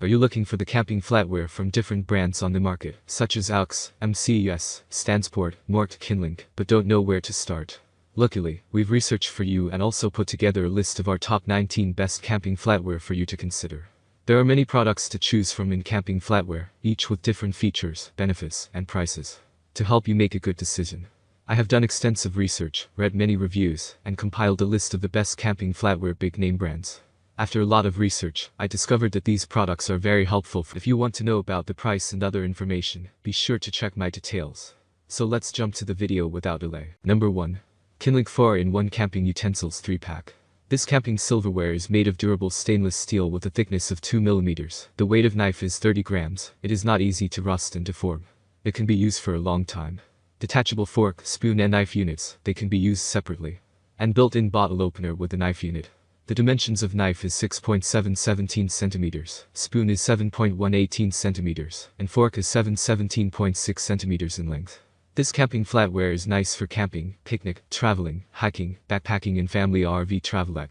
Are you looking for the camping flatware from different brands on the market, such as AUX, MCUS, Stansport, Morkt, Kinlink, but don't know where to start? Luckily, we've researched for you and also put together a list of our top 19 best camping flatware for you to consider. There are many products to choose from in camping flatware, each with different features, benefits, and prices, to help you make a good decision. I have done extensive research, read many reviews, and compiled a list of the best camping flatware big name brands. After a lot of research, I discovered that these products are very helpful. If you want to know about the price and other information, be sure to check my details. So let's jump to the video without delay. Number 1. Kinlink 4-in-1 Camping Utensils 3-pack. This camping silverware is made of durable stainless steel with a thickness of 2 mm. The weight of knife is 30 grams. It is not easy to rust and deform. It can be used for a long time. Detachable fork, spoon and knife units, they can be used separately. And built-in bottle opener with the knife unit. The dimensions of knife is 6.717 centimeters, spoon is 7.118 centimeters, and fork is 717.6 centimeters in length. This camping flatware is nice for camping, picnic, traveling, hiking, backpacking and family RV travel.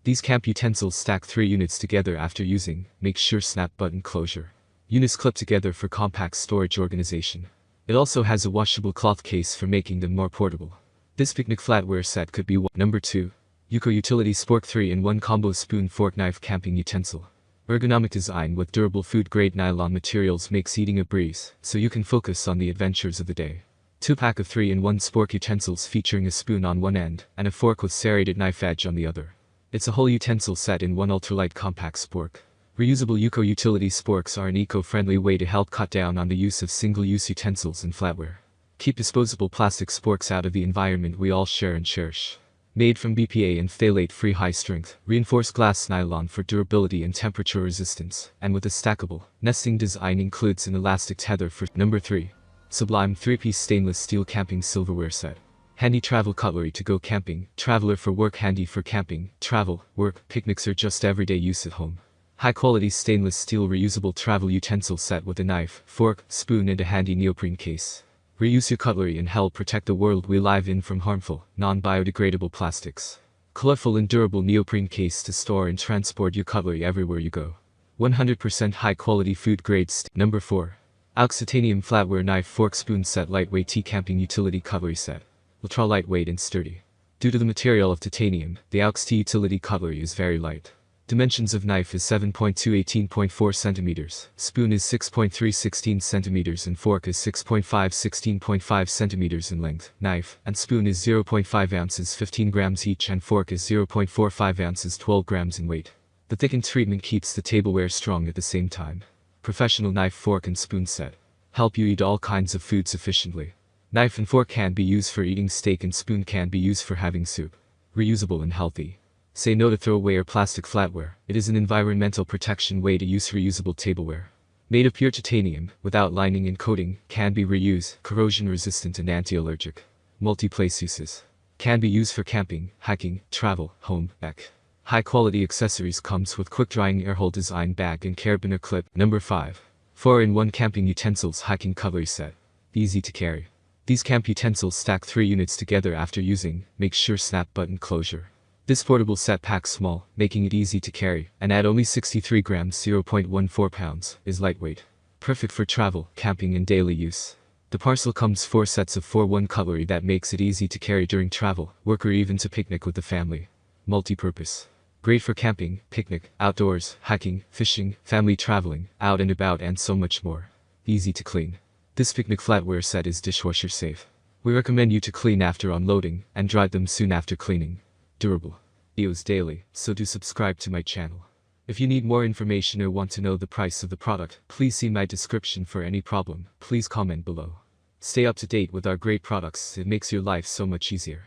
These camp utensils stack 3 units together after using, make sure snap button closure. Units clip together for compact storage organization. It also has a washable cloth case for making them more portable. This picnic flatware set could be Number 2. Yuko Utility Spork 3-in-1 Combo Spoon Fork Knife Camping Utensil. Ergonomic design with durable food-grade nylon materials makes eating a breeze, so you can focus on the adventures of the day. 2-pack of 3-in-1 spork utensils featuring a spoon on one end, and a fork with serrated knife edge on the other. It's a whole utensil set in one ultralight compact spork. Reusable Yuko Utility Sporks are an eco-friendly way to help cut down on the use of single-use utensils and flatware. Keep disposable plastic sporks out of the environment we all share and cherish. Made from BPA and phthalate-free high-strength, reinforced glass nylon for durability and temperature resistance, and with a stackable, nesting design includes an elastic tether for Number 3. Sublime 3-piece stainless steel camping silverware set. Handy travel cutlery to go camping, traveler for work, handy for camping, travel, work, picnics or just everyday use at home. High-quality stainless steel reusable travel utensil set with a knife, fork, spoon and a handy neoprene case. Reuse your cutlery and help protect the world we live in from harmful, non-biodegradable plastics. Colorful and durable neoprene case to store and transport your cutlery everywhere you go. 100% high-quality food-grade Number 4. AUX Titanium Flatware Knife Fork Spoon Set Lightweight Tea Camping Utility Cutlery Set. Ultra lightweight and sturdy. Due to the material of titanium, the AUX Tea Utility Cutlery is very light. Dimensions of knife is 7.218.4 centimeters, spoon is 6.316 centimeters and fork is 6.516.5 centimeters in length. Knife and spoon is 0.5 ounces 15 grams each and fork is 0.45 ounces 12 grams in weight. The thickened treatment keeps the tableware strong at the same time. Professional knife, fork and spoon set. Help you eat all kinds of foods efficiently. Knife and fork can be used for eating steak and spoon can be used for having soup. Reusable and healthy. Say no to throwaway or plastic flatware. It is an environmental protection way to use reusable tableware. Made of pure titanium, without lining and coating, can be reused, corrosion resistant and anti-allergic. Multi-place uses. Can be used for camping, hiking, travel, home, ec. High quality accessories comes with quick drying airhole design bag and carabiner clip. Number 5. 4-in-1 Camping Utensils Hiking Cutlery Set. Easy to carry. These camp utensils stack 3 units together after using, make sure snap button closure. This portable set packs small, making it easy to carry, and at only 63 grams 0.14 pounds, is lightweight. Perfect for travel, camping and daily use. The parcel comes 4 sets of 4-in-1 cutlery that makes it easy to carry during travel, work or even to picnic with the family. Multi-purpose. Great for camping, picnic, outdoors, hiking, fishing, family traveling, out and about and so much more. Easy to clean. This picnic flatware set is dishwasher safe. We recommend you to clean after unloading, and dry them soon after cleaning. Durable. Videos daily, so do subscribe to my channel. If you need more information or want to know the price of the product, please see my description. For any problem, please comment below. Stay up to date with our great products, it makes your life so much easier.